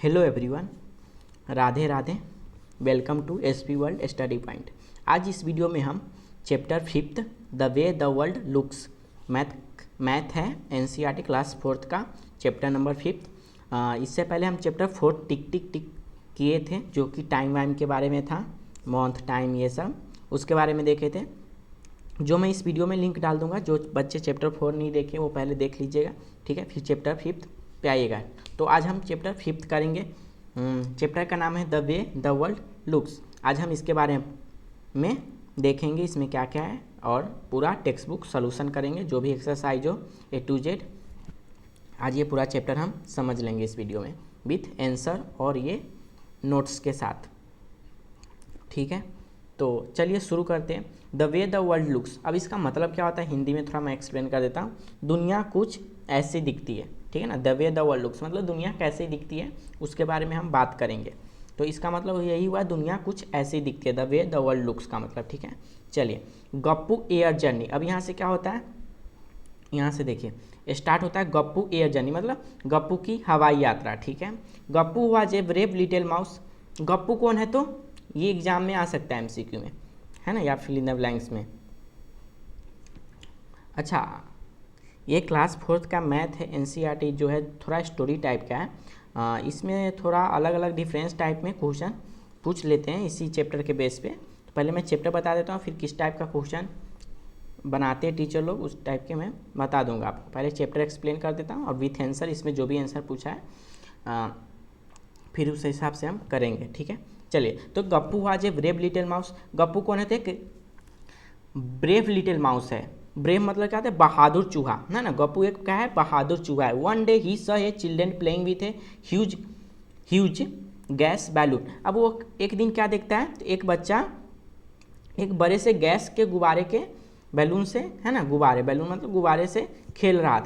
Hello everyone, Radhe Radhe. Welcome to SP world study point. आज इस video में हम chapter 5 the way the world looks math है NCERT class 4 का चैप्टर नंबर 5। इससे पहले हम चैप्टर 4 टिक टिक टिक किए थे, जो कि टाइम वाइम के बारे में था, मंथ टाइम ये सब उसके बारे में देखे थे, जो मैं इस वीडियो में लिंक डाल दूंगा। जो बच्चे चैप्टर 4 नहीं देखे वो पहले देख लीजिएगा, ठीक है, फिर चैप्टर 5 पे आइएगा। तो आज हम चैप्टर 5 करेंगे। चैप्टर का नाम है the way the world looks. आज हम इसके बारे में देखेंगे इसमें क्या क्या है, और पूरा टेक्स्ट बुक सोल्यूशन करेंगे, जो भी एक्सरसाइज हो A to Z। आज ये पूरा चैप्टर हम समझ लेंगे इस वीडियो में विथ आंसर और ये नोट्स के साथ, ठीक है। तो चलिए शुरू करते हैं। The way the world looks, अब इसका मतलब क्या होता है हिंदी में थोड़ा मैं एक्सप्लेन कर देता हूँ। दुनिया कुछ ऐसी दिखती है, ठीक है ना। The way the world looks मतलब दुनिया कैसे दिखती है उसके बारे में हम बात करेंगे। तो इसका मतलब यही हुआ, दुनिया कुछ ऐसी दिखती है, the way the world looks का मतलब, ठीक है। चलिए, गप्पू एयर जर्नी। अब यहाँ से क्या होता है, यहाँ से देखिए स्टार्ट होता है गप्पू एयर जर्नी, मतलब गप्पू की हवाई यात्रा, ठीक है। Gappu was a brave little mouse. Gappu कौन है, तो ये एग्जाम में आ सकता है एमसीक्यू में, है ना, या फिल इन द ब्लैंक्स में। अच्छा, ये क्लास 4 का मैथ है एनसीईआरटी जो है थोड़ा स्टोरी टाइप का है। इसमें थोड़ा अलग अलग डिफरेंस टाइप में क्वेश्चन पूछ लेते हैं इसी चैप्टर के बेस पे। तो पहले मैं चैप्टर बता देता हूँ, फिर किस टाइप का क्वेश्चन बनाते हैं टीचर लोग उस टाइप के मैं बता दूंगा आपको। पहले चैप्टर एक्सप्लेन कर देता हूँ और विथ आंसर, इसमें जो भी आंसर पूछा है फिर उस हिसाब से हम करेंगे, ठीक है। चलिए, तो Gappu was a brave little mouse. Gappu कौन है, थे ब्रेव लिटिल माउस है। ब्रेव मतलब क्या होता है, बहादुर चूहा, है ना। गप्पू एक क्या है, बहादुर चूहा है। One day he saw a children playing with a huge huge gas balloon. अब वो एक दिन क्या देखता है, तो एक बच्चा एक बड़े से गैस के गुब्बारे के बैलून से, है ना, गुब्बारे, बैलून मतलब गुब्बारे से खेल रहा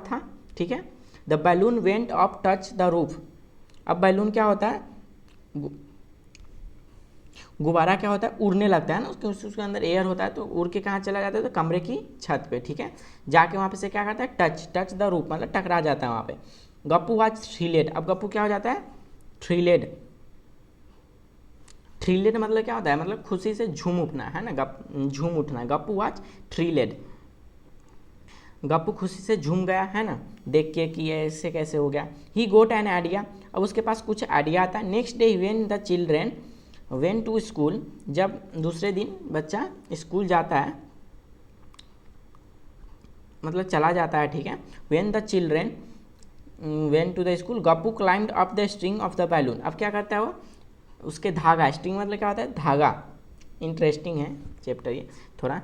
था, ठीक है। The balloon went up touch the roof. अब बैलून क्या होता है, गुब्बारा क्या होता है, उड़ने लगता है ना, उसके अंदर एयर होता है, तो उड़ के कहाँ चला जाता है, तो कमरे की छत पे, ठीक है। जाके वहाँ पे से क्या करता है, टच द रूफ मतलब टकरा जाता है वहाँ पे। गप्पू वाज थ्रिलेड। अब गप्पू क्या हो जाता है, थ्रिलेड मतलब क्या होता है, मतलब खुशी से झूम उठना, है ना, झूम उठना। गप्पू वाज थ्रिलेड, गप्पू खुशी से झूम गया, है ना, देख के कि ऐसे कैसे हो गया। He got an idea. अब उसके पास कुछ आइडिया आता है। Next day when the children went to school, जब दूसरे दिन बच्चा स्कूल जाता है, मतलब चला जाता है, ठीक है। When the children went to the school, Gappu climbed up the string of the balloon. अब क्या करता है वो, उसके धागा, स्ट्रिंग मतलब क्या होता है, धागा। इंटरेस्टिंग है चैप्टर ये थोड़ा।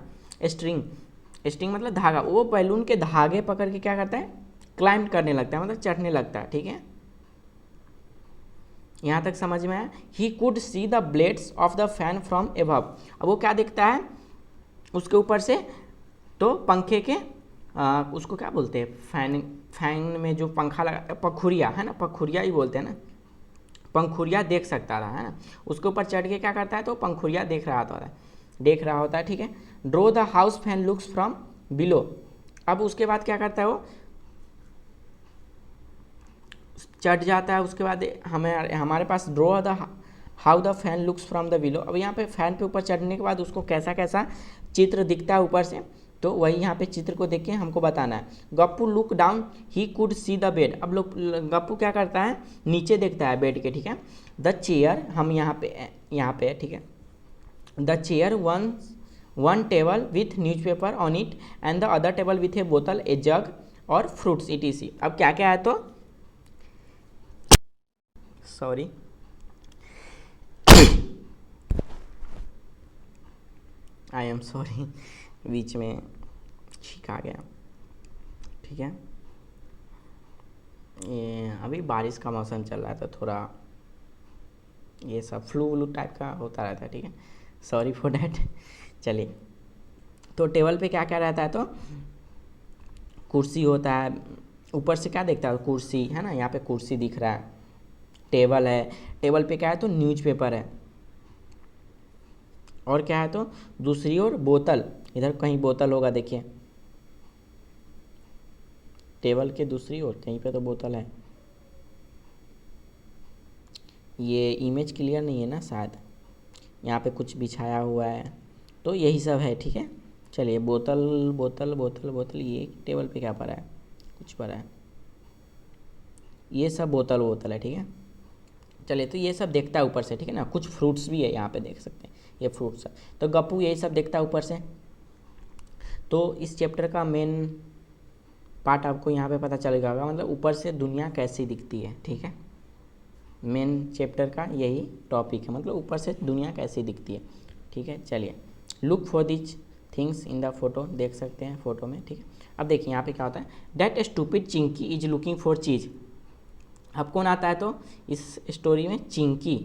स्ट्रिंग मतलब धागा, वो बैलून के धागे पकड़ के क्या करता है, क्लाइंब करने लगता है, मतलब चढ़ने लगता है, ठीक है। यहाँ तक समझ में आया। ही could see the blades of the fan from above. अब वो क्या देखता है उसके ऊपर से, तो पंखे के उसको क्या बोलते हैं, फैन में जो पंखा लगा, पखुरिया, है ना, पखुरिया ही बोलते हैं ना, पंखुरिया देख सकता था, है ना। उसके ऊपर चढ़ के क्या करता है, तो पंखुरिया देख रहा होता है, ठीक है। Draw the house fan looks from below. अब उसके बाद क्या करता है वो, चढ़ जाता है, उसके बाद हमारे पास draw the how the fan looks from the below. अब यहाँ पे फैन पे ऊपर चढ़ने के बाद उसको कैसा कैसा चित्र दिखता है ऊपर से, तो वही यहाँ पे चित्र को देख के हमको बताना है। Gappu look down, he could see the bed. अब लोग गप्पू क्या करता है, नीचे देखता है बेड के, ठीक है। द चेयर, हम यहाँ पे ठीक है। The chair one table with newspaper on it and the other table with a बोतल, ए जग और फ्रूट्स etc। अब क्या क्या है, तो सॉरी आई एम सॉरी, बीच में छींक आ गया, ठीक है। ये अभी बारिश का मौसम चल रहा है, तो थोड़ा ये सब फ्लू टाइप का होता रहता है, ठीक है, सॉरी फॉर डैट। चलिए, तो टेबल पे क्या क्या रहता है, तो कुर्सी होता है, ऊपर से क्या देखता है, कुर्सी, है ना, यहाँ पे कुर्सी दिख रहा है, टेबल है, टेबल पे क्या है, तो न्यूज़पेपर है, और क्या है, तो दूसरी ओर बोतल, इधर कहीं बोतल होगा, देखिए टेबल के दूसरी ओर कहीं पे तो बोतल है, ये इमेज क्लियर नहीं है ना शायद, यहाँ पे कुछ बिछाया हुआ है, तो यही सब है, ठीक है। चलिए, बोतल बोतल बोतल बोतल, ये टेबल पे क्या पड़ा है, कुछ पड़ा है, ये सब बोतल बोतल है, ठीक है। चलिए, तो ये सब देखता है ऊपर से, ठीक है ना। कुछ फ्रूट्स भी है यहाँ पे, देख सकते हैं ये फ्रूट्स है, तो गप्पू यही सब देखता है ऊपर से। तो इस चैप्टर का मेन पार्ट आपको यहाँ पे पता चलेगा, मतलब ऊपर से दुनिया कैसी दिखती है, ठीक है। मेन चैप्टर का यही टॉपिक है, मतलब ऊपर से दुनिया कैसी दिखती है, ठीक है। चलिए, look for this things in the photo, देख सकते हैं फोटो में, ठीक है। अब देखिए यहाँ पे क्या होता है, that stupid Chinki is looking for cheese. अब कौन आता है तो इस स्टोरी में चिंकी।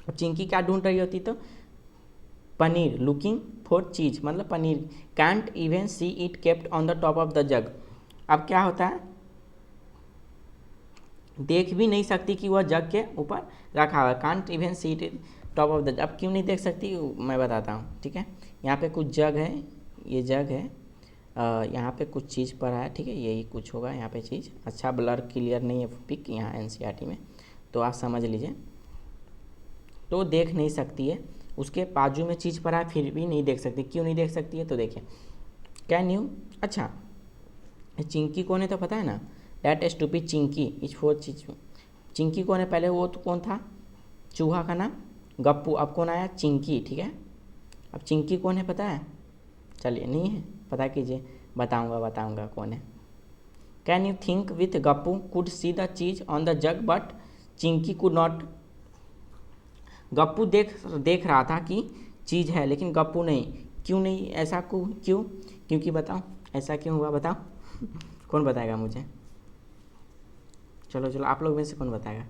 अब चिंकी क्या ढूंढ रही होती, तो पनीर, लुकिंग फॉर चीज मतलब paneer. Can't even see it kept on the top of the जग। अब क्या होता है, देख भी नहीं सकती कि वह जग के ऊपर रखा हुआ है। Can't even see it top of the जग। अब क्यों नहीं देख सकती, मैं बताता हूँ, ठीक है। यहाँ पे कुछ जग है, ये जग है, यहाँ पे कुछ चीज़ पड़ा है, ठीक है, यही कुछ होगा यहाँ पे चीज़। अच्छा, ब्लर क्लियर नहीं है पिक यहाँ एनसीईआरटी में, तो आप समझ लीजिए। तो देख नहीं सकती है, उसके बाजू में चीज़ पड़ा है, फिर भी नहीं देख सकती। क्यों नहीं देख सकती है, तो देखिए, कैन यू, अच्छा चिंकी कौन है तो पता है ना, that stupid Chinki is four चीज। चिंकी कौन है, पहले वो तो कौन था, चूहा का नाम गप्पू, अब कौन आया, चिंकी, ठीक है। अब चिंकी कौन है पता है, चलिए नहीं है पता कीजिए, बताऊंगा कौन है। Can you think with Gappu could see the cheese on the jug but Chinki could not. Gappu देख रहा था कि चीज़ है, लेकिन गप्पू नहीं। क्यों नहीं, ऐसा क्यों, क्योंकि बताओ ऐसा क्यों हुआ, बताओ कौन बताएगा मुझे, चलो आप लोग में से कौन बताएगा,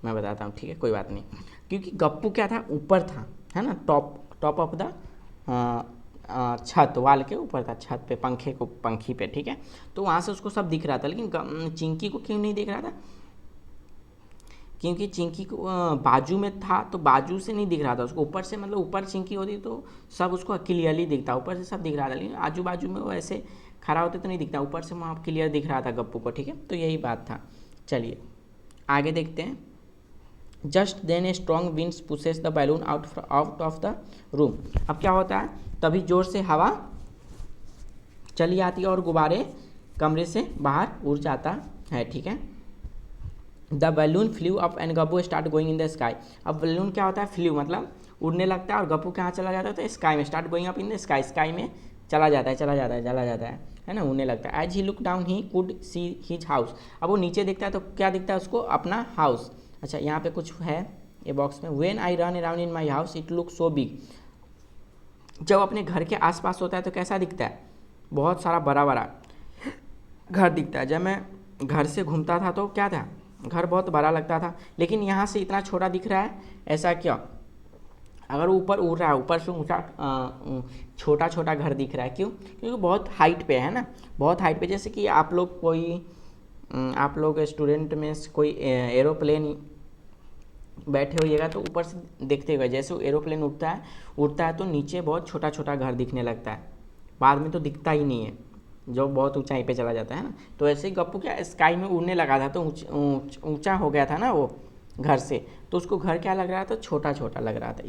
मैं बताता हूँ, ठीक है, कोई बात नहीं। क्योंकि गप्पू क्या था, ऊपर था, है ना, टॉप ऑफ द छत, वाल के ऊपर था, छत पे, पंखी पे, ठीक है। तो वहाँ से उसको सब दिख रहा था, लेकिन चिंकी को क्यों नहीं दिख रहा था, क्योंकि चिंकी को बाजू में था, तो बाजू से नहीं दिख रहा था उसको, ऊपर से, मतलब ऊपर चिंकी होती तो सब उसको क्लियरली दिखता, ऊपर से सब दिख रहा था, लेकिन आजू बाजू में वो ऐसे खड़ा होते तो नहीं दिखता, ऊपर से वहाँ क्लियर दिख रहा था गप्पू को, ठीक है। तो यही बात था। चलिए आगे देखते हैं। Just then a strong winds pushes the balloon out of the room. अब क्या होता है, तभी जोर से हवा चली आती है और गुब्बारे कमरे से बाहर उड़ जाता है, ठीक है। The balloon flu up and Gappu start going in the sky. अब बैलून क्या होता है, फ्लू मतलब उड़ने लगता है, और गप्पू कहाँ चला जाता है, तो स्काई में, start going up in the sky, sky में चला जाता है ना, उड़ने लगता है। As he look down he could see his house. अब वो नीचे देखता है तो क्या दिखता है उसको, अपना हाउस। अच्छा, यहाँ पे कुछ है ये बॉक्स में, when I run around in my house it look so big. जब अपने घर के आसपास होता है तो कैसा दिखता है, बहुत सारा बड़ा बड़ा घर दिखता है। जब मैं घर से घूमता था तो क्या था, घर बहुत बड़ा लगता था, लेकिन यहाँ से इतना छोटा दिख रहा है, ऐसा क्यों। अगर ऊपर उड़ रहा है, ऊपर से ऊंचा छोटा छोटा घर दिख रहा है, क्यों, क्योंकि बहुत हाइट पे है ना, बहुत हाइट पे। जैसे कि आप लोग स्टूडेंट में कोई एरोप्लेन बैठे होइएगा तो ऊपर से देखते हुए, जैसे वो एरोप्लेन उड़ता है तो नीचे बहुत छोटा छोटा घर दिखने लगता है, बाद में तो दिखता ही नहीं है, जो बहुत ऊंचाई पे चला जाता है ना। तो ऐसे ही गप्पू क्या स्काई में उड़ने लगा था, तो ऊंचा हो गया था ना वो घर से, तो उसको घर क्या लग रहा था, छोटा छोटा लग रहा था।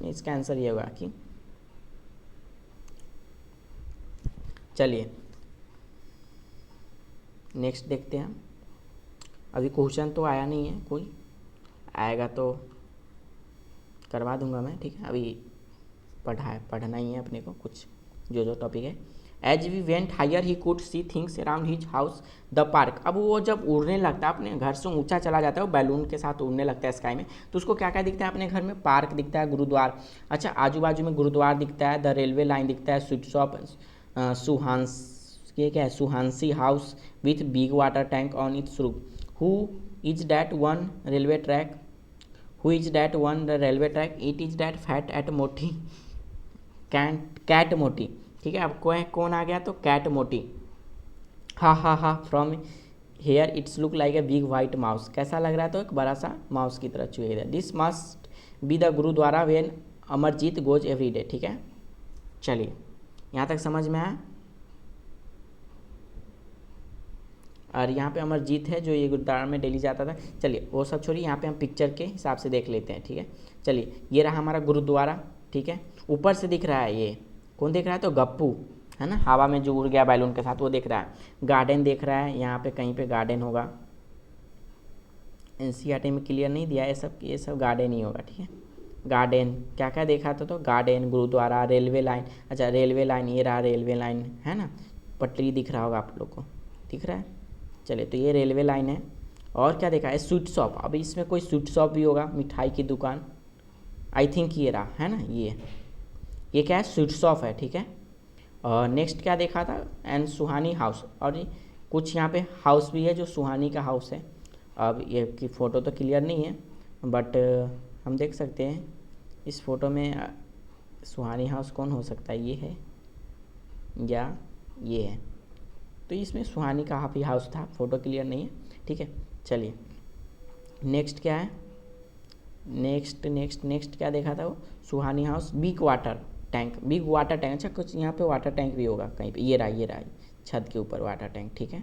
इसका आंसर ये होगा कि, चलिए नेक्स्ट देखते हैं। अभी क्वेश्चन तो आया नहीं है, कोई आएगा तो करवा दूंगा मैं, ठीक है। अभी पढ़ना ही है अपने को, कुछ जो टॉपिक है। As we went higher he could see things around his house the park. अब वो जब उड़ने लगता है, अपने घर से ऊंचा चला जाता है, वो बैलून के साथ उड़ने लगता है स्काई में, तो उसको क्या क्या दिखता है अपने घर में, पार्क दिखता है, गुरुद्वार, अच्छा आजू बाजू में गुरुद्वार दिखता है, द रेलवे लाइन दिखता है, स्वीट शॉप, ये क्या है, Suhani house with big water tank on its roof. Who is that one railway track, who is that one the railway track, it is that fat at मोटी cat मोटी, ठीक है। अब कौन आ गया, तो कैट मोटी। हा from here it's look like a big white mouse. कैसा लग रहा है, तो एक बड़ा सा माउस की तरह चुहे। This must be the gurudwara when Amarjeet goes every day, ठीक है। चलिए यहाँ तक समझ में आया। और यहाँ पे अमरजीत है जो ये गुरुद्वारा में डेली जाता था। चलिए वो सब छोड़िए, यहाँ पे हम पिक्चर के हिसाब से देख लेते हैं, ठीक है। चलिए ये रहा हमारा गुरुद्वारा, ठीक है। ऊपर से दिख रहा है, ये कौन दिख रहा है, तो गप्पू है ना, हवा में जो उड़ गया बैलून के साथ, वो दिख रहा है। गार्डन दिख रहा है, यहाँ पे कहीं पे गार्डन होगा, एनसीईआरटी में क्लियर नहीं दिया, ये सब गार्डन ही होगा, ठीक है। गार्डन क्या क्या देखा था, तो गार्डन, गुरुद्वारा, रेलवे लाइन। अच्छा रेलवे लाइन, ये रहा रेलवे लाइन है ना, पटरी दिख रहा होगा आप लोग को, दिख रहा है। चलिए तो ये रेलवे लाइन है। और क्या देखा है, स्वीट शॉप। अब इसमें कोई स्वीट शॉप भी होगा, मिठाई की दुकान, आई थिंक ये रहा है ना, ये क्या है, स्वीट शॉप है, ठीक है। और नेक्स्ट क्या देखा था, एंड सुहानी हाउस। और कुछ यहाँ पे हाउस भी है जो सुहानी का हाउस है। अब ये की फ़ोटो तो क्लियर नहीं है, बट हम देख सकते हैं इस फोटो में सुहानी हाउस कौन हो सकता है, ये है या ये है। तो इसमें सुहानी का हाफी हाउस था, फ़ोटो क्लियर नहीं है, ठीक है। चलिए नेक्स्ट क्या है, नेक्स्ट क्या देखा था वो, Suhani house, big water tank, big water tank. अच्छा कुछ यहाँ पे वाटर टैंक भी होगा कहीं पे, ये रहा छत के ऊपर वाटर टैंक, ठीक है।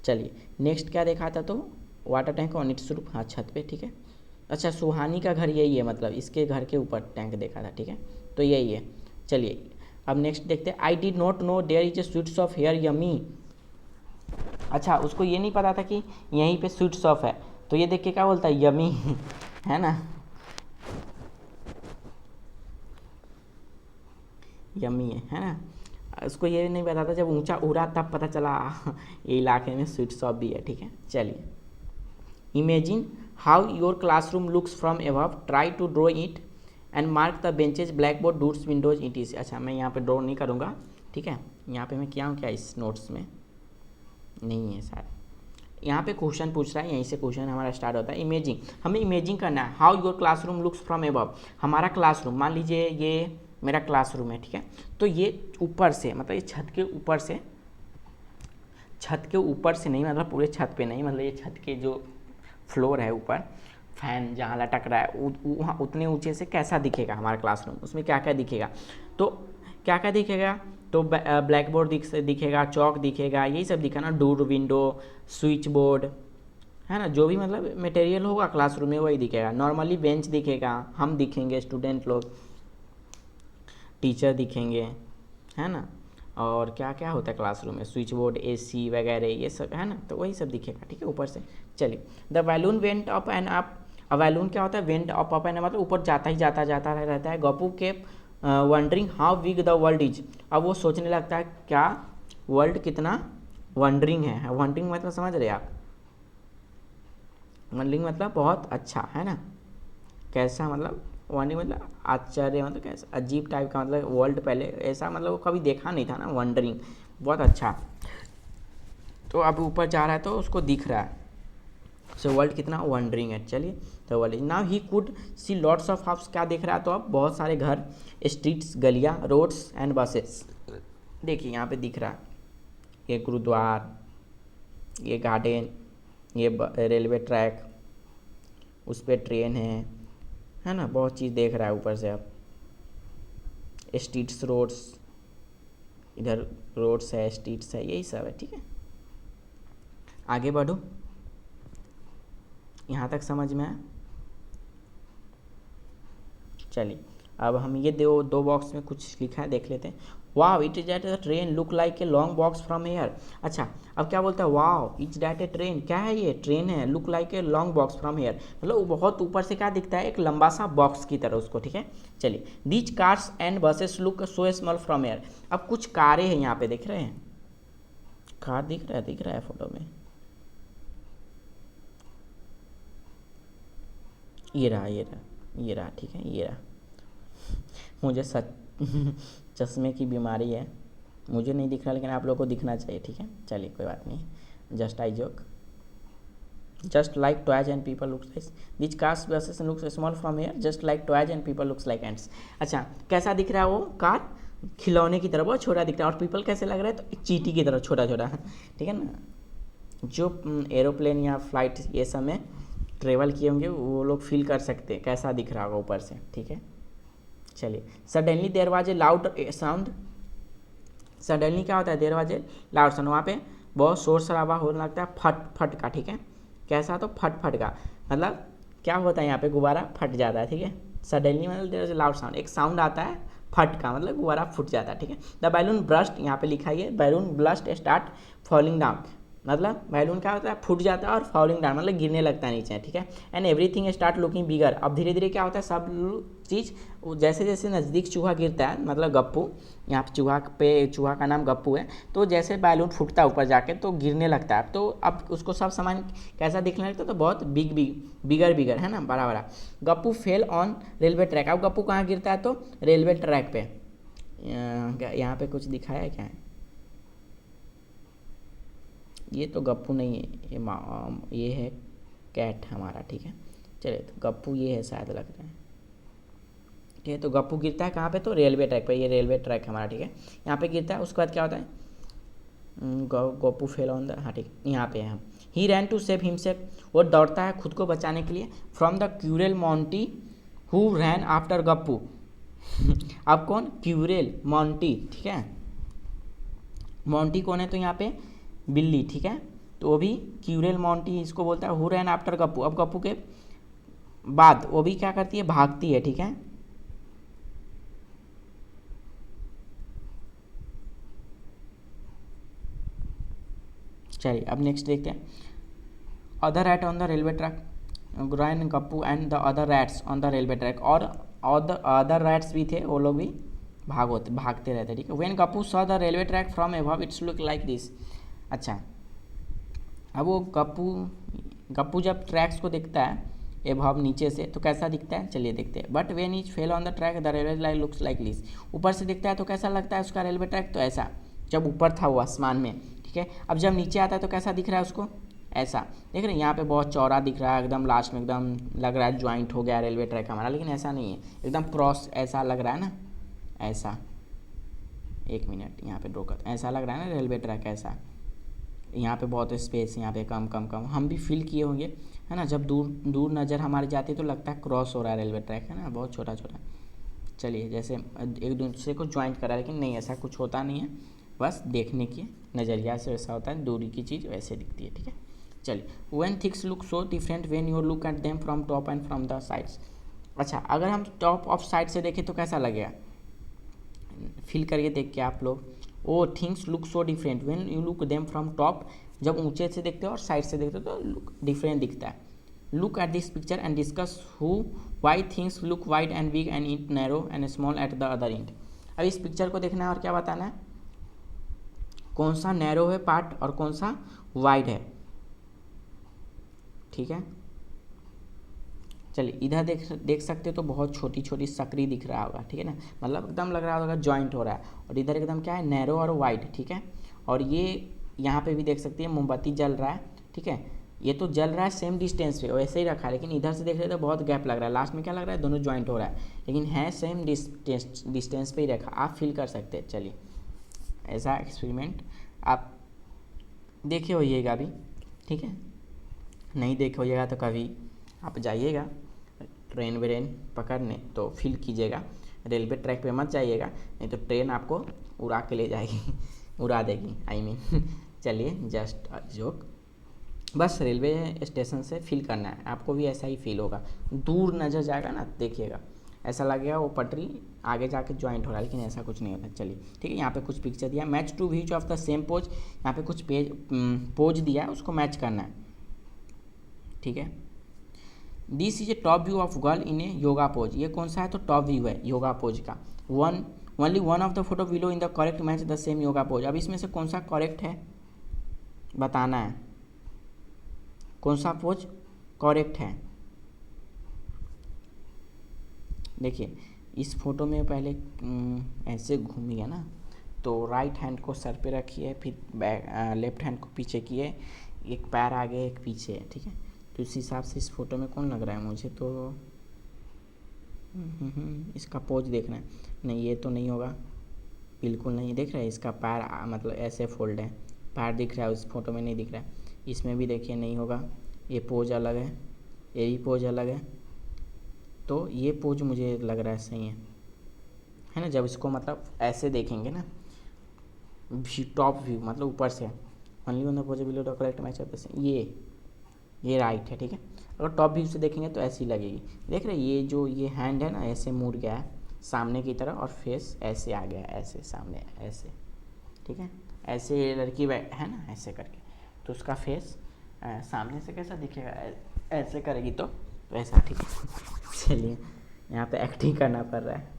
चलिए नेक्स्ट क्या देखा था, तो water tank on its roof, हाँ छत पे, ठीक है। अच्छा सुहानी का घर यही है, मतलब इसके घर के ऊपर टैंक देखा था, ठीक है, तो यही है। चलिए अब नेक्स्ट देखते हैं, I did not know there is a sweet shop here yummy. अच्छा उसको ये नहीं पता था कि यहीं पे स्वीट शॉप है, तो ये देख के क्या बोलता है, यमी है ना, यमी है ना। उसको ये नहीं पता था, जब ऊंचा उड़ा तब पता चला ये इलाके में स्वीट शॉप भी है, ठीक है। चलिए imagine how your classroom looks from above, try to draw it and mark the benches, blackboard, doors, windows, it. अच्छा मैं यहाँ पे ड्रॉ नहीं करूँगा, ठीक है। यहाँ पे मैं क्या हूँ, क्या इस नोट्स में नहीं है शायद। यहाँ पे क्वेश्चन पूछ रहा है, यहीं से क्वेश्चन हमारा स्टार्ट होता है। इमेजिंग, हमें इमेजिंग करना है, how your classroom looks from above. हमारा क्लासरूम, मान लीजिए ये मेरा क्लासरूम है, ठीक है। तो ये ऊपर से, मतलब ये छत के ऊपर से नहीं, मतलब पूरे छत पे नहीं, मतलब ये छत के जो फ्लोर है ऊपर, फैन जहाँ लटक रहा है वहाँ उतने ऊंचे से कैसा दिखेगा हमारा क्लासरूम, उसमें क्या क्या दिखेगा, तो क्या क्या दिखेगा, तो ब्लैक बोर्ड दिखेगा, चौक दिखेगा, यही सब दिखा ना, डोर, विंडो, स्विच बोर्ड है ना, जो भी मतलब मटेरियल होगा क्लासरूम में वही दिखेगा। नॉर्मली बेंच दिखेगा, हम दिखेंगे, स्टूडेंट लोग, टीचर दिखेंगे, है ना। और क्या क्या होता है क्लासरूम में, स्विच बोर्ड, एसी वगैरह ये सब है ना, तो वही सब दिखेगा, ठीक है, ऊपर से। चलिए the balloon went up and up. अब बैलून क्या होता है, वेंट अप एंड मतलब ऊपर जाता ही जाता रहता है। गप्पू के wondering how big the world is. अब वो सोचने लगता है क्या वर्ल्ड कितना वंडरिंग है। वंडरिंग मतलब समझ रहे आप, वंडरिंग मतलब बहुत अच्छा है ना, कैसा मतलब, वंडरिंग मतलब आश्चर्य, मतलब कैसा अजीब टाइप का, मतलब वर्ल्ड पहले ऐसा मतलब वो कभी देखा नहीं था ना, वंडरिंग बहुत अच्छा। तो अब ऊपर जा रहा है तो उसको दिख रहा है, सो वर्ल्ड कितना वंडरिंग है। चलिए तो world now he could C lots of house, क्या देख रहा है, तो अब बहुत सारे घर, स्ट्रीट्स, गलियाँ, रोड्स एंड बसेस। देखिए यहाँ पे दिख रहा है, ये गुरुद्वार, ये गार्डन, ये रेलवे ट्रैक, उस पर ट्रेन है ना, बहुत चीज़ देख रहा है ऊपर से। अब स्ट्रीट्स, रोड्स, इधर रोड्स है, स्ट्रीट्स है, यही सब है, ठीक है। आगे बढ़ो, यहाँ तक समझ में आया। चलिए अब हम ये दो बॉक्स में कुछ लिखा है देख लेते हैं। Wow it is that a train look like a long box from here. अच्छा अब क्या बोलता है, wow is that a train, क्या है ये, ट्रेन है, look like a long box from here, मतलब बहुत ऊपर से क्या दिखता है, एक लंबा सा बॉक्स की तरह उसको, ठीक है। चलिए these cars and buses look so small from here. अब कुछ कारें हैं यहाँ पे, देख रहे हैं, कार दिख रहा है फोटो में, ये रहा, ठीक है, ये रहा। मुझे चश्मे की बीमारी है, मुझे नहीं दिख रहा, लेकिन आप लोगों को दिखना चाहिए, ठीक है। चलिए कोई बात नहीं, just I joke. Just like toys and people looks like this cars buses looks small from here, just like toys and people looks like ends. अच्छा कैसा दिख रहा है वो कार, खिलौने की तरह बहुत छोटा दिख रहा है, और पीपल कैसे लग रहा है, तो एक चींटी की तरह छोटा छोटा, ठीक है ना। जो एरोप्लेन या फ्लाइट ये सब में ट्रेवल किए होंगे वो लोग फील कर सकते हैं कैसा दिख रहा होगा ऊपर से, ठीक है। चलिए suddenly there was a loud sound. Suddenly क्या होता है, there was a loud sound, वहाँ पे बहुत शोर शराबा होने लगता है फट फट का, ठीक है। कैसा? तो फट फट का, मतलब क्या होता है यहाँ पे गुब्बारा फट जाता है, ठीक है। सडनली मतलब there is a loud sound, एक साउंड आता है फट का, मतलब गुब्बारा फूट जाता है, ठीक है। द बैलून ब्रस्ट, यहाँ पे लिखा है balloon blast start falling down, मतलब बैलून क्या होता है फूट जाता है और फॉलिंग डाउन मतलब गिरने लगता है नीचे, ठीक है। एंड एवरीथिंग स्टार्ट लुकिंग बिगर, अब धीरे धीरे क्या होता है सब चीज़ जैसे जैसे नज़दीक चूहा गिरता है, मतलब गप्पू, यहाँ पे चूहा का नाम गप्पू है, तो जैसे बैलून फूटता है ऊपर जाके तो गिरने लगता है, तो अब उसको सब सामान कैसा दिखने लगता है, तो बहुत बिगर बिगर है ना, बड़ा बड़ा। Gappu fell on railway track, अब गप्पू कहाँ गिरता है, तो रेलवे ट्रैक पे। यहाँ पे कुछ दिखाया है क्या है, ये तो गप्पू नहीं है, ये है कैट हमारा, ठीक है। चलिए तो गप्पू ये है शायद, लग रहा है, ठीक है। तो गप्पू गिरता है कहाँ पे, तो रेलवे ट्रैक पे, ये रेलवे ट्रैक हमारा, ठीक है। यहाँ पे गिरता है, उसके बाद क्या होता है, गप्पू फेल ऑन द, हाँ ठीक, यहाँ पे है हम। He ran to save himself, वो दौड़ता है खुद को बचाने के लिए, from the cruel Monty who ran after Gappu. अब कौन, क्यूरेल मॉन्टी, ठीक है। मॉन्टी कौन है, तो यहाँ पे बिल्ली, ठीक है। तो वो भी क्यूरेल मॉन्टी इसको बोलता है, हु रैन आफ्टर गप्पू, अब गप्पू के बाद वो भी क्या करती है, भागती है, ठीक है। चलिए अब नेक्स्ट देखते हैं। Other rat on the railway track, gran Gappu and the other rats on the railway track, और अदर रैट्स भी थे, वो लोग भी भागते रहते, ठीक है। When Gappu saw the railway track from above it's look like this. अच्छा, अब वो गप्पू जब ट्रैक्स को देखता है एबव नीचे से तो कैसा दिखता है, चलिए देखते हैं। But when is fell on the track the railway line looks like this, ऊपर से दिखता है तो कैसा लगता है उसका रेलवे ट्रैक, तो ऐसा, जब ऊपर था वो आसमान में, ठीक है। अब जब नीचे आता है तो कैसा दिख रहा है उसको, ऐसा, देख रहे हैं यहाँ पे बहुत चौड़ा दिख रहा है, एकदम लास्ट में एकदम लग रहा है ज्वाइंट हो गया रेलवे ट्रैक हमारा, लेकिन ऐसा नहीं है, एकदम क्रॉस ऐसा लग रहा है ना, ऐसा, एक मिनट यहाँ पे रोका, ऐसा लग रहा है ना रेलवे ट्रैक, ऐसा, यहाँ पे बहुत स्पेस, यहाँ पे कम कम कम, हम भी फील किए होंगे, है ना, जब दूर दूर नज़र हमारी जाती है तो लगता है क्रॉस हो रहा है रेलवे ट्रैक, है ना, बहुत छोटा छोटा। चलिए जैसे एक दूसरे को ज्वाइंट करा, लेकिन नहीं ऐसा कुछ होता नहीं है, बस देखने की नज़रिया से वैसा होता है, दूरी की चीज़ वैसे दिखती है, ठीक है। चलिए, when things look so different when you look at them from top and from the sides. अच्छा, अगर हम टॉप ऑफ साइड से देखें तो कैसा लगेगा, फील करिए देख के आप लोग। Oh things look so different when you look them from top, जब ऊंचे से देखते हो और साइड से देखते हो तो लुक डिफरेंट दिखता है। Look at this picture and discuss who why things look wide and big and it narrow and small at the other and. अब इस पिक्चर को देखना है और क्या बताना है, कौन सा नैरो है पार्ट और कौन सा वाइड है, ठीक है। चलिए इधर देख सकते हो तो बहुत छोटी छोटी सकरी दिख रहा होगा, ठीक है ना, मतलब एकदम लग रहा होगा जॉइंट हो रहा है, और इधर एकदम क्या है, नैरो और वाइड, ठीक है। और ये यहाँ पे भी देख सकते हैं मोमबत्ती जल रहा है, ठीक है, ये तो जल रहा है सेम डिस्टेंस पे वैसे ही रखा है, लेकिन इधर से देख रहे तो बहुत गैप लग रहा है, लास्ट में क्या लग रहा है, दोनों जॉइंट हो रहा है, लेकिन है सेम डिस्टेंस पे ही रखा, आप फील कर सकते हैं। चलिए ऐसा एक्सपेरिमेंट आप देखे होइएगा अभी, ठीक है, नहीं देखे होइएगा तो कभी आप जाइएगा ट्रेन व्रेन पकड़ने तो फील कीजिएगा, रेलवे ट्रैक पे मत जाइएगा, नहीं तो ट्रेन आपको उड़ा के ले जाएगी, उड़ा देगी, आई मीन। चलिए जस्ट जोक, बस रेलवे स्टेशन से फील करना है, आपको भी ऐसा ही फील होगा, दूर नज़र जाएगा ना, देखिएगा ऐसा लगेगा वो पटरी आगे जाके ज्वाइंट हो रहा है, लेकिन ऐसा कुछ नहीं होता। चलिए ठीक है, यहाँ पे कुछ पिक्चर दिया, match to views of the same pose, यहाँ पे कुछ पोज दिया है उसको मैच करना है, ठीक है। This is a top view of girl in A yoga pose, ये कौन सा है, तो टॉप व्यू है योगा पोज का। Only one of the photo below in the correct match the same yoga pose, अब इसमें से कौन सा करेक्ट है बताना है, कौन सा पोज करेक्ट है। देखिए इस फोटो में पहले ऐसे घूमिए ना, तो राइट हैंड को सर पे रखिए, फिर लेफ्ट हैंड को पीछे किए, एक पैर आगे एक पीछे, ठीक है। तो इस हिसाब से इस फोटो में कौन लग रहा है मुझे, तो इसका पोज देखना है, नहीं ये तो नहीं होगा, बिल्कुल नहीं दिख रहा है, इसका पैर मतलब ऐसे फोल्ड है, पैर दिख रहा है, उस फोटो में नहीं दिख रहा है, इसमें भी देखिए नहीं होगा, ये पोज अलग है, ये भी पोज अलग है, तो ये पोज मुझे लग रहा है सही है ना। जब इसको मतलब ऐसे देखेंगे ना, टॉप व्यू मतलब ऊपर से, only on the pose below the correct match of the same, ये राइट है, ठीक है। अगर टॉप व्यू से देखेंगे तो ऐसी लगेगी, देख रहे ये जो ये हैंड है ना ऐसे मुड़ गया है सामने की तरफ और फेस ऐसे आ गया है ऐसे सामने ऐसे, ठीक है। ऐसे ये लड़की है ना ऐसे करके, तो उसका फेस सामने से कैसा दिखेगा, ऐसे करेगी तो ऐसा, ठीक है। चलिए यहाँ पे एक्टिंग करना पड़ रहा है।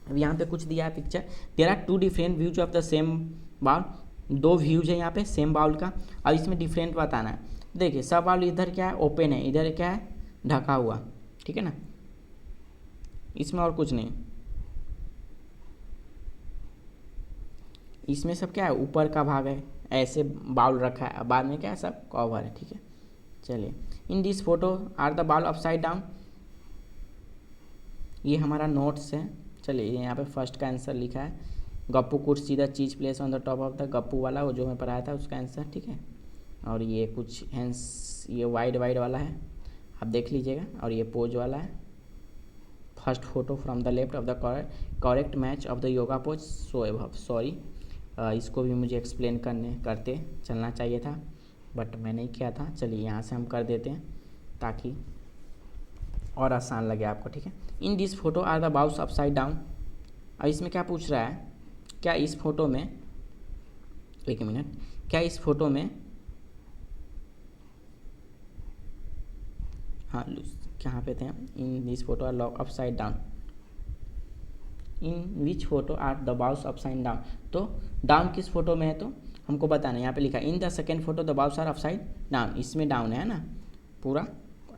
अब यहाँ पे कुछ दिया है picture, there are 2 different views of the same bowl, 2 views है यहाँ पे सेम बाउल का, और इसमें डिफरेंट बताना है। देखिए सब बाउल इधर क्या है ओपन है, इधर क्या है ढका हुआ, ठीक है ना, इसमें और कुछ नहीं, इसमें सब क्या है ऊपर का भाग है ऐसे बाउल रखा है, बाद में क्या है सब कवर है, ठीक है। चलिए in this photo are the bowl upside down, ये हमारा नोट्स है। चलिए यहाँ पे फर्स्ट का आंसर लिखा है, गप्पू कुड सी द चीज place on the top of the, Gappu वाला वो जो मैं पढ़ाया था उसका आंसर, ठीक है। और ये कुछ हैंस ये वाइड वाला है, आप देख लीजिएगा, और ये पोज वाला है, first photo from the left of the correct match of the yoga pose so above, sorry इसको भी मुझे एक्सप्लेन करते चलना चाहिए था बट मैं नहीं किया था। चलिए यहाँ से हम कर देते हैं ताकि और आसान लगे आपको, ठीक है। In this photo are the bowls upside down, अब इसमें क्या पूछ रहा है, क्या इस फोटो में, एक मिनट, क्या इस फोटो में, हाँ कहाँ पे थे हम, in this photo are lock upside down, in which photo are the bowls upside down, तो डाउन किस फोटो में है तो हमको बताना है। यहाँ पे लिखा in the second photo the bowls are upside down, इसमें डाउन है ना, पूरा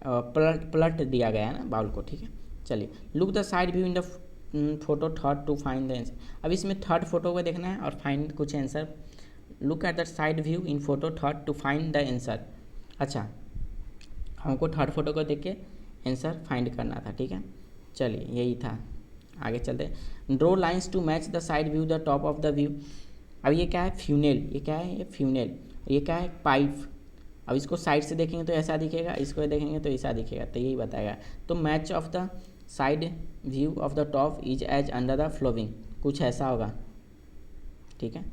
पलट दिया गया है ना बाउल को, ठीक है। चलिए look the side view in the photo third to find the answer, अब इसमें थर्ड फोटो को देखना है और फाइंड कुछ answer, look at the side view in photo third to find the answer, अच्छा हमको थर्ड फोटो को देख के आंसर फाइंड करना था, ठीक है। चलिए यही था, आगे चलते हैं। Draw lines to match the side view the top of the view, अब ये क्या है फ्यूनेल, ये क्या है ये फ्यूनेल, ये क्या है पाइप, अब इसको साइड से देखेंगे तो ऐसा दिखेगा, इसको देखेंगे तो ऐसा दिखेगा, तो यही बताएगा। तो match of the side view of the top is as under the following, कुछ ऐसा होगा, ठीक है।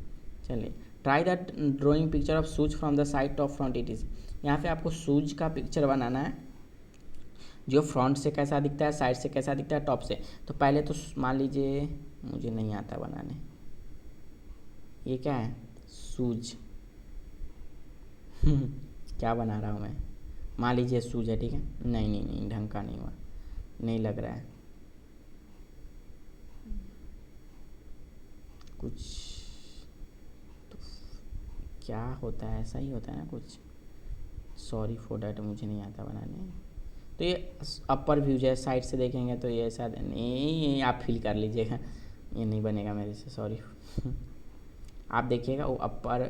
चलिए try the drawing picture of shoes from the side top front it is, यहाँ पे आपको शूज का पिक्चर बनाना है जो फ्रंट से कैसा दिखता है, साइड से कैसा दिखता है, टॉप से। तो पहले तो मान लीजिए मुझे नहीं आता बनाने, ये क्या है शूज क्या बना रहा हूँ मैं, मान लीजिए शूज है, ठीक है। नहीं ढंग का नहीं हुआ, नहीं लग रहा है कुछ, तो क्या होता है ऐसा ही होता है ना कुछ, सॉरी फॉर डैट मुझे नहीं आता बनाने। तो ये अपर व्यू है, साइड से देखेंगे तो ये ऐसा नहीं, आप फील कर लीजिएगा, ये नहीं बनेगा मेरे से, सॉरी। आप देखिएगा वो अपर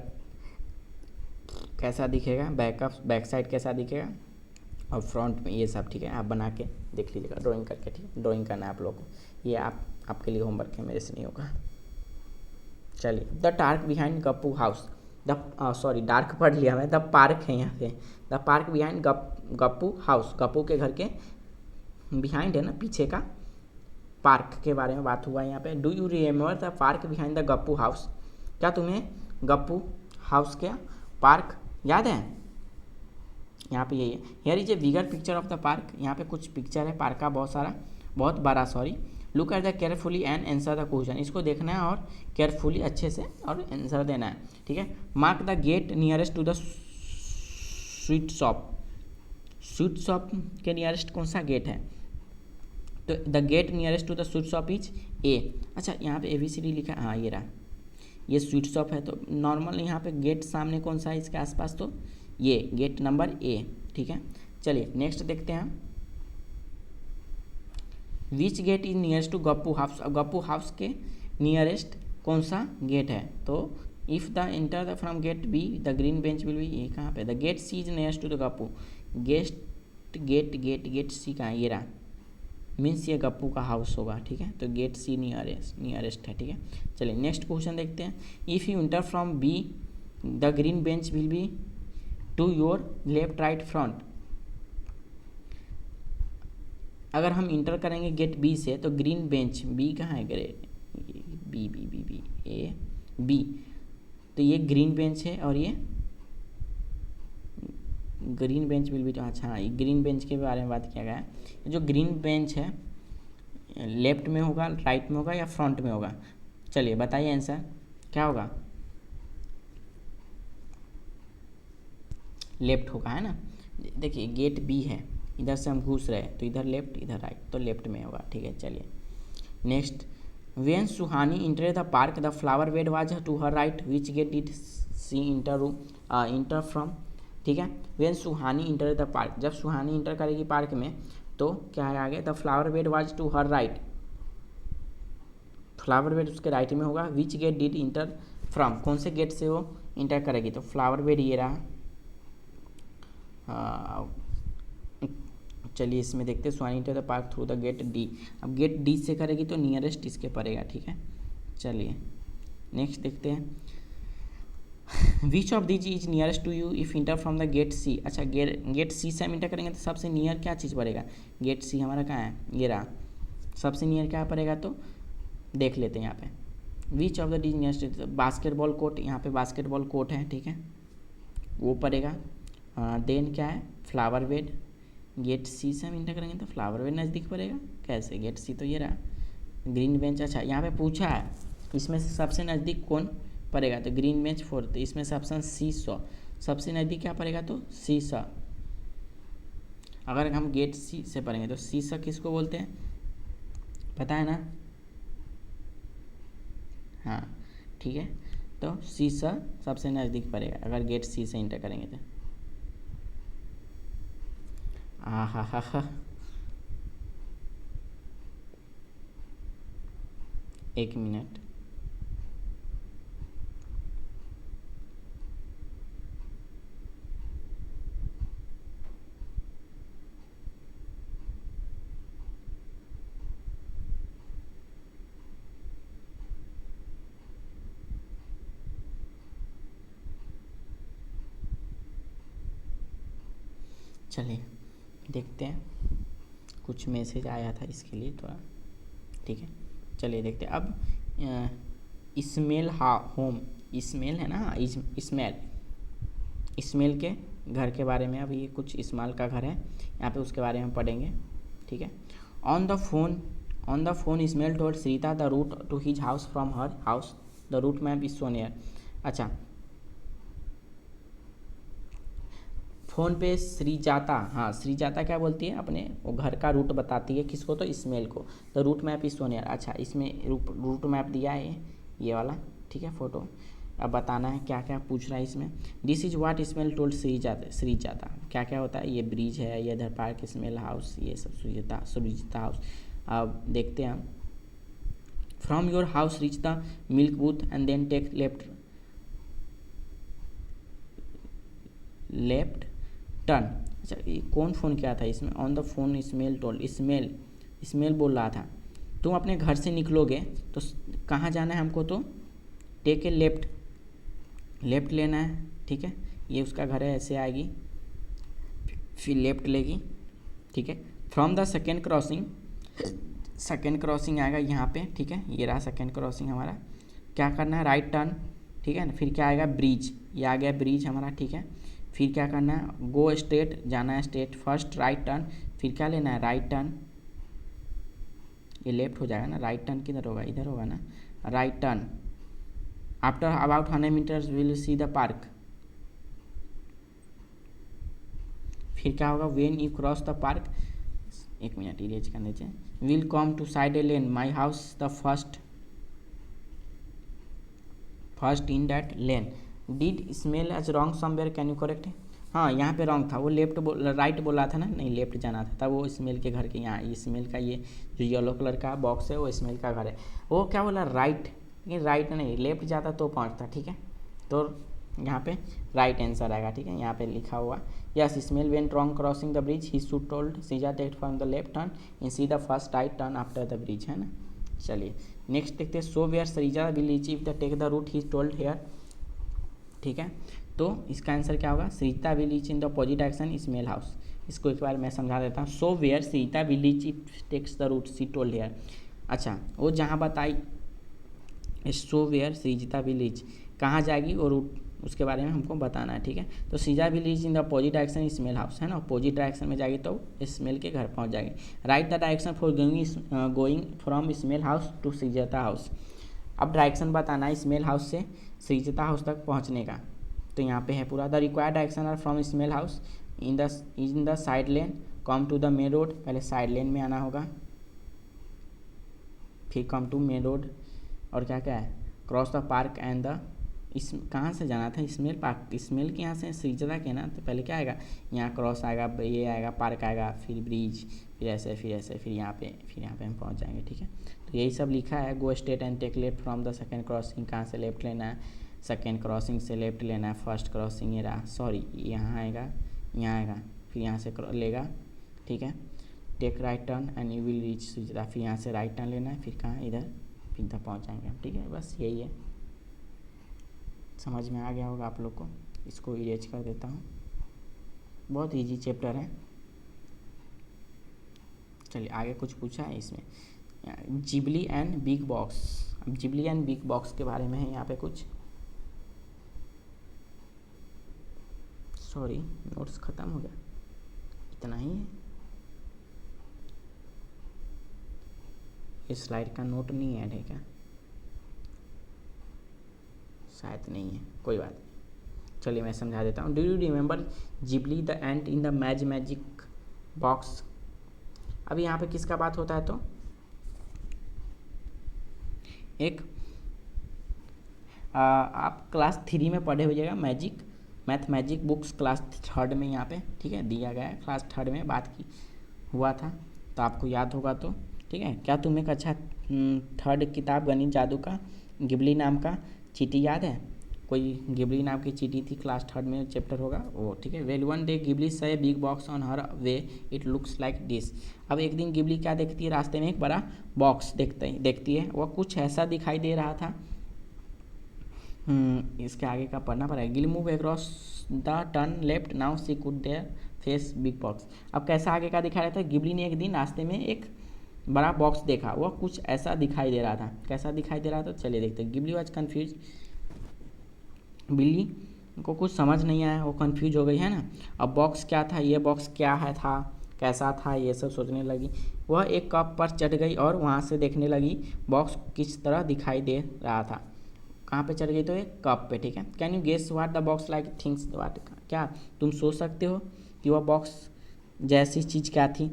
कैसा दिखेगा, बैक साइड कैसा दिखेगा और फ्रंट में ये सब, ठीक है। आप बना के देख लीजिएगा ड्राइंग करके, ठीक है। ड्राइंग करना है आप लोगों को, ये आपके लिए होमवर्क है, मेरे से नहीं होगा। चलिए the dark behind Gappu house, sorry dark पढ़ लिया मैं, द पार्क है यहाँ पे, the park behind Gappu house, Gappu के घर के बिहाइंड है ना पीछे का, पार्क के बारे में बात हुआ है यहाँ पे। Do you remember the park behind the Gappu house, क्या तुम्हें गप्पू हाउस के पार्क याद है, यहाँ पे यही है। Here is a bigger picture of the park, यहाँ पे कुछ पिक्चर है पार्क का बहुत बड़ा, sorry. Look at the carefully and answer the question, इसको देखना है और केयरफुली अच्छे से और आंसर देना है, ठीक है। Mark the gate nearest to the sweet shop, sweet shop के नियरेस्ट कौन सा गेट है, तो the gate nearest to the sweet shop is A, अच्छा यहाँ पे ABCD लिखा है, हाँ ये रहा, ये स्वीट शॉप है, तो नॉर्मल यहाँ पे गेट सामने कौन सा है इसके आसपास, तो ये गेट नंबर A, ठीक है। चलिए नेक्स्ट देखते हैं, which gate is nearest to Gappu house, अब गप्पू हाउस के नियरेस्ट कौन सा गेट है, तो if the enter the from gate B the green bench will be, ये कहाँ पे, the gate C is nearest to the Gappu, gate C कहाँ, ये रहा, मीन्स ये गप्पू का हाउस होगा, ठीक है। तो गेट C नियरेस्ट है, ठीक है। चलिए नेक्स्ट क्वेश्चन देखते हैं, if you enter from B the green bench will be to your left right front, अगर हम इंटर करेंगे गेट B से तो ग्रीन बेंच B कहाँ है, ग्रेट B A B तो ये ग्रीन बेंच है और ये ग्रीन बेंच विल बी, अच्छा हाँ, ग्रीन बेंच के बारे में बात किया गया है। जो ग्रीन बेंच है लेफ्ट में होगा, राइट में होगा या फ्रंट में होगा? चलिए बताइए आंसर क्या होगा। लेफ्ट होगा, है ना। देखिए गेट बी है, इधर से हम घुस रहे हैं तो इधर लेफ्ट इधर राइट, तो लेफ्ट में होगा, ठीक है। चलिए next, when Suhani enter the park the flower bed was to her right, which gate did she enter from, ठीक है। When Suhani enter the park, जब सुहानी इंटर करेगी पार्क में तो क्या है आगे, the flower bed was to her right, flower bed उसके राइट में होगा। Which gate did enter from, कौन से गेट से वो इंटर करेगी, तो फ्लावर बेड ये रहा। चलिए इसमें देखते हैं, Suhani enter the park through the gate D, अब गेट डी से करेगी तो नियरेस्ट इसके पड़ेगा, ठीक है। चलिए नेक्स्ट देखते हैं, which of these is nearest to you if enter from the gate C, अच्छा गेट सी से हम इंटर करेंगे तो सबसे नियर क्या चीज़ पड़ेगा, गेट सी हमारा कहाँ है, ये रहा। सबसे नियर क्या पड़ेगा तो देख लेते हैं यहाँ पे, which of the these nearest, basketball court, यहाँ पे बास्केटबॉल कोर्ट है, ठीक है, वो पड़ेगा। देन क्या है, फ्लावर बेड, गेट सी से हम इंटर करेंगे तो फ्लावर बेड नज़दीक पड़ेगा, कैसे, गेट सी तो ये रहा। ग्रीन बेंच, अच्छा यहाँ पे पूछा है इसमें से सबसे नज़दीक कौन पड़ेगा, तो ग्रीन बेंच फोर्थ, तो इसमें से ऑप्शन सी सौ, सबसे नज़दीक क्या पड़ेगा तो सी सा। अगर हम गेट सी से पढ़ेंगे तो सी सा किसको बोलते हैं, पता है ना, हाँ ठीक है, तो सी सा सबसे नज़दीक पड़ेगा अगर गेट सी से इंटर करेंगे तो। हा, एक मिनट, चलिए देखते हैं, कुछ मैसेज आया था इसके लिए थोड़ा, ठीक है। चलिए देखते हैं अब, इस्मेल होम, इस्मेल है ना, इस्मेल के घर के बारे में, अब ये कुछ इस्माइल का घर है यहाँ पे, उसके बारे में पढ़ेंगे, ठीक है। On the phone Ismail told Shrita the route to his house from her house, the route map is so near, अच्छा फ़ोन पे श्रीजाता, हाँ श्रीजाता क्या बोलती है, अपने वो घर का रूट बताती है, किसको तो इस्मेल को, the route map is so near, अच्छा इसमें रूट मैप दिया है ये वाला, ठीक है, फ़ोटो। अब बताना है क्या क्या पूछ रहा है इसमें, this is what Ismail told Srijata, क्या क्या होता है, ये ब्रिज है, ये इधर पार्क इस्मेल हाउस, ये सब श्रीजाता हाउस। अब देखते हैं हम, from your house reach the milk booth and then take left turn, अच्छा ये कौन फ़ोन किया था इसमें, on the phone Ismail told, Ismail बोल रहा था, तुम अपने घर से निकलोगे तो कहाँ जाना है हमको, तो टेक ए लेफ्ट लेना है, ठीक है, ये उसका घर है, ऐसे आएगी फिर लेफ्ट लेगी, ठीक है। फ्रॉम द सेकेंड क्रॉसिंग आएगा यहाँ पे, ठीक है, ये रहा सेकेंड क्रॉसिंग हमारा, क्या करना है, राइट टर्न, ठीक है ना, फिर क्या आएगा, ब्रिज, ये आ गया ब्रिज हमारा, ठीक है। फिर क्या करना है, गो स्ट्रेट, जाना है स्ट्रेट, फर्स्ट राइट टर्न, फिर क्या लेना है, राइट टर्न, ये लेफ्ट हो जाएगा ना, राइट टर्न किधर होगा, इधर होगा ना, right turn, after about 100 metres will see the park, फिर क्या होगा, when you cross the park, एक मिनट इरेज करने चाहिए, will come to side a lane, my house the first in that lane, did Ismail as wrong somewhere, can you correct, हाँ यहाँ पे wrong था, वो राइट बोला था ना, नहीं लेफ्ट जाना था, तब वो स्मेल के घर के यहाँ, स्मेल का ये जो येलो कलर का बॉक्स है वो स्मेल का घर है, वो क्या बोला राइट, लेकिन राइट नहीं, लेफ्ट जाता तो पहुँचता, ठीक है, तो यहाँ पे राइट आंसर आएगा, ठीक है, यहाँ पे लिखा हुआ, yes Ismail went wrong crossing the bridge, he should told Sija take from the left turn in see the first right turn after the bridge, है ना। चलिए नेक्स्ट देखते हैं, so where Shreeja will achieve the take the route he told here, ठीक है, तो इसका answer क्या होगा, Shrita will reach in the opposite direction Ismail house, इसको एक बार मैं समझा देता हूँ, सो where Shrita will reach if takes the route she told here, अच्छा वो जहाँ बताई, so where Shrijita will reach, कहाँ जाएगी और उसके बारे में हमको बताना है, ठीक है। तो सीजा will reach in the opposite direction Ismail house, है ना, अपोजिट डायरेक्शन में जाएगी तो स्मेल के घर पहुंच जाएगी। Right the direction for going from Ismail house to Srijata house. अब डायरेक्शन बताना है स्मेल हाउस से सीजता हाउस तक पहुंचने का। तो यहाँ पे है पूरा the required direction are from Ismail house in the side lane come to the main road. पहले साइड लेन में आना होगा, फिर कम टू मेन रोड, और क्या क्या है, cross the park and the, इस कहाँ से जाना था, स्मेल पार्क, स्मेल के यहाँ से सीजदा के ना, तो पहले क्या आएगा, यहाँ क्रॉस आएगा, ये आएगा, पार्क आएगा, फिर ब्रिज, फिर ऐसे फिर यहाँ पे हम पहुँच जाएंगे, ठीक है। तो यही सब लिखा है। Go straight and take left from the second crossing, कहाँ से लेफ्ट लेना है, सेकेंड क्रॉसिंग से लेफ्ट लेना है, फर्स्ट क्रॉसिंग ये रहा, सॉरी यहाँ आएगा, यहाँ आएगा, फिर यहाँ से लेगा, ठीक है। Take right turn and you will reach Srijata, फिर यहाँ से राइट टर्न लेना है, फिर कहाँ, इधर, फिर इधर पहुँच जाएंगे हम, ठीक है। बस यही है, समझ में आ गया होगा आप लोग को। इसको इरेज कर देता हूँ, बहुत इजी चैप्टर है। चलिए आगे कुछ पूछा है इसमें, जिबली एंड बिग बॉक्स। अब जिबली एंड बिग बॉक्स के बारे में है यहाँ पे कुछ, सॉरी नोट्स ख़त्म हो गया, इतना ही है। इस स्लाइड का नोट नहीं है, ठीक है, शायद नहीं है, कोई बात नहीं। चलिए मैं समझा देता हूँ। Do you remember Ghibli the ant in the magic box. अब यहाँ पे किसका बात होता है, तो एक आप क्लास 3 में पढ़े होइएगा, मैथमेटिक बुक्स क्लास 3 में यहाँ पे, ठीक है, दिया गया है। क्लास 3 में बात की हुआ था, तो आपको याद होगा तो, ठीक है। क्या तुम्हें कक्षा 3 किताब गणित जादू का गिबली नाम का चीटी याद है, कोई गिबली नाम की चीटी थी, क्लास 3 में चैप्टर होगा वो, ठीक है। वेल वन डे गिबली से big box on her way it looks like this. अब एक दिन गिबली क्या देखती है, रास्ते में एक बड़ा बॉक्स देखती है, वह कुछ ऐसा दिखाई दे रहा था। इसके आगे का पढ़ना पड़ेगा। Gill move across the turn left now see could their face big box. अब कैसा आगे का दिखा रहा था, गिबली ने एक दिन रास्ते में एक बड़ा बॉक्स देखा, वह कुछ ऐसा दिखाई दे रहा था। कैसा दिखाई दे रहा था, चलिए देखते हैं। गिबली वॉज कन्फ्यूज, बिल्ली को कुछ समझ नहीं आया, वो कन्फ्यूज हो गई, है ना। अब बॉक्स क्या था, ये बॉक्स क्या है था, कैसा था, ये सब सोचने लगी। वह एक कप पर चढ़ गई और वहाँ से देखने लगी बॉक्स किस तरह दिखाई दे रहा था। कहाँ पे चढ़ गई, तो एक कप पे, ठीक है। Can you guess what the box like things what, क्या तुम सोच सकते हो कि वह बॉक्स जैसी चीज़ क्या थी,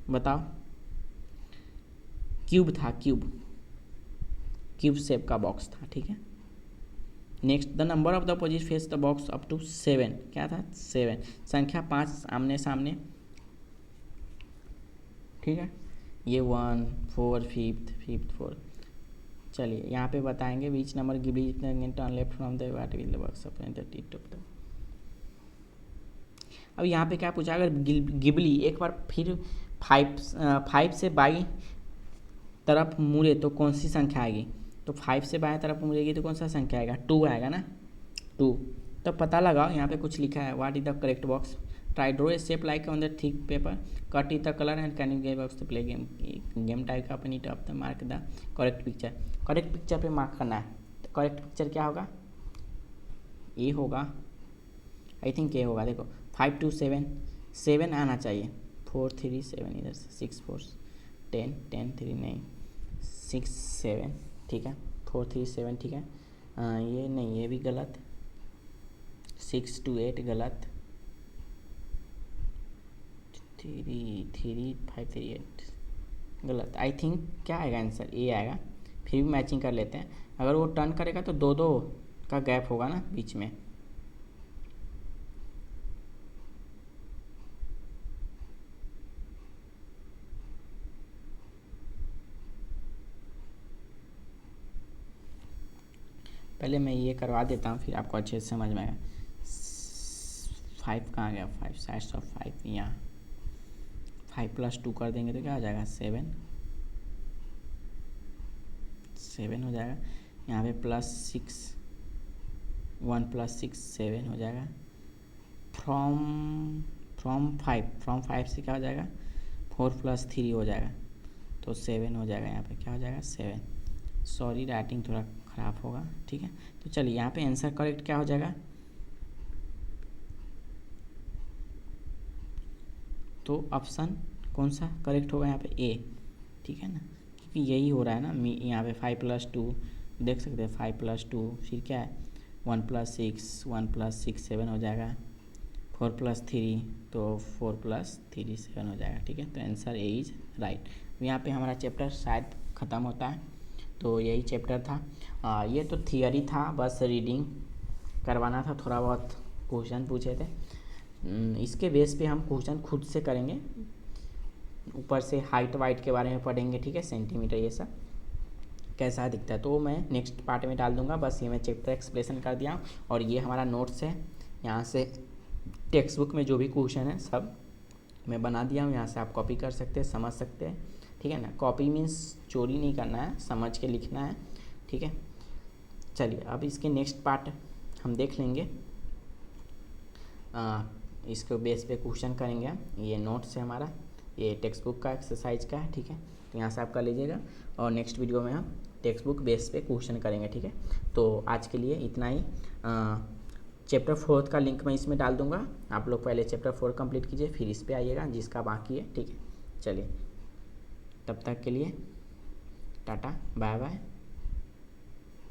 बताओ। क्यूब था, क्यूब शेप का बॉक्स था, ठीक है। Next, the number of the opposite face the box up to 7, क्या था, 7, संख्या 5 आमने सामने, ठीक है। ये 1 4 5 4। चलिए यहाँ पे बताएंगे which number Ghibli turn left from the what will the box अपने द टी टॉप। अब यहाँ पे क्या पूछा, अगर गिबली एक बार फिर 5 से बाई तरफ मुड़े तो कौन सी संख्या आएगी, तो 5 से बाएं तरफ मुड़ेगी तो कौन सा संख्या आएगा, 2 आएगा ना, 2। तो पता लगाओ, यहाँ पे कुछ लिखा है, what is the correct box, try draw a shape like on the thick paper, cut is the colour and can you game box play game type का upon it of the mark the correct picture. Correct picture पे mark करना है, तो correct picture क्या होगा, ए होगा, I think ए होगा। देखो 5 2 7, 7 आना चाहिए, 4 3 7, इधर से 6 4 10 10 3 नहीं 6 7, ठीक है, 4 3 7, ठीक है। ये नहीं, ये भी गलत, 6 2 8 गलत, 3 3 5 3 8 गलत। आई थिंक क्या आएगा आंसर, ए आएगा। फिर भी मैचिंग कर लेते हैं, अगर वो टर्न करेगा तो 2 2 का गैप होगा ना बीच में। पहले मैं ये करवा देता हूँ, फिर आपको अच्छे से समझ में आएगा। 5 कहाँ गया, 5 साइड्स ऑफ 5, यहाँ 5 + 2 कर देंगे तो क्या हो जाएगा, 7 हो जाएगा। यहाँ पे +6, 1 + 6 7 हो जाएगा। फ्रॉम 5 से क्या हो जाएगा, 4 + 3 हो जाएगा, तो 7 हो जाएगा। यहाँ पे क्या हो जाएगा, 7। सॉरी राइटिंग थोड़ा खराब होगा, ठीक है। तो चलिए यहाँ पे आंसर करेक्ट क्या हो जाएगा, तो ऑप्शन कौन सा करेक्ट होगा यहाँ पे, ए, ठीक है ना, क्योंकि यही हो रहा है ना। यहाँ पे 5+2 देख सकते हैं, 5+2 फिर क्या है 1+6, 1+6 7 हो जाएगा, 4+3 तो 4+3 7 हो जाएगा, ठीक है। तो आंसर ए इज राइट। यहाँ पे हमारा चैप्टर शायद ख़त्म होता है। तो यही चैप्टर था। ये तो थियरी था, बस रीडिंग करवाना था, थोड़ा बहुत क्वेश्चन पूछे थे। इसके बेस पे हम क्वेश्चन खुद से करेंगे, ऊपर से हाइट वाइट के बारे में पढ़ेंगे, ठीक है, सेंटीमीटर ये सब कैसा दिखता है, तो मैं नेक्स्ट पार्ट में डाल दूंगा। बस ये मैं चैप्टर एक्सप्लेसन कर दिया और ये हमारा नोट्स है। यहाँ से टेक्स्ट बुक में जो भी क्वेश्चन है सब मैं बना दिया हूँ, यहाँ से आप कॉपी कर सकते हैं, समझ सकते हैं, ठीक है ना। कॉपी मीन्स चोरी नहीं करना है, समझ के लिखना है, ठीक है। चलिए अब इसके नेक्स्ट पार्ट हम देख लेंगे। इसको बेस पे क्वेश्चन करेंगे हम। ये नोट्स है हमारा, ये टेक्स्ट बुक का एक्सरसाइज का है, ठीक है। तो यहाँ से आप कर लीजिएगा और नेक्स्ट वीडियो में हम टेक्स्ट बुक बेस पे क्वेश्चन करेंगे, ठीक है। तो आज के लिए इतना ही। चैप्टर 4 का लिंक मैं इसमें डाल दूंगा, आप लोग पहले चैप्टर 4 कंप्लीट कीजिए, फिर इस पे आइएगा जिसका बाकी है, ठीक है। चलिए तब तक के लिए टाटा बाय बाय।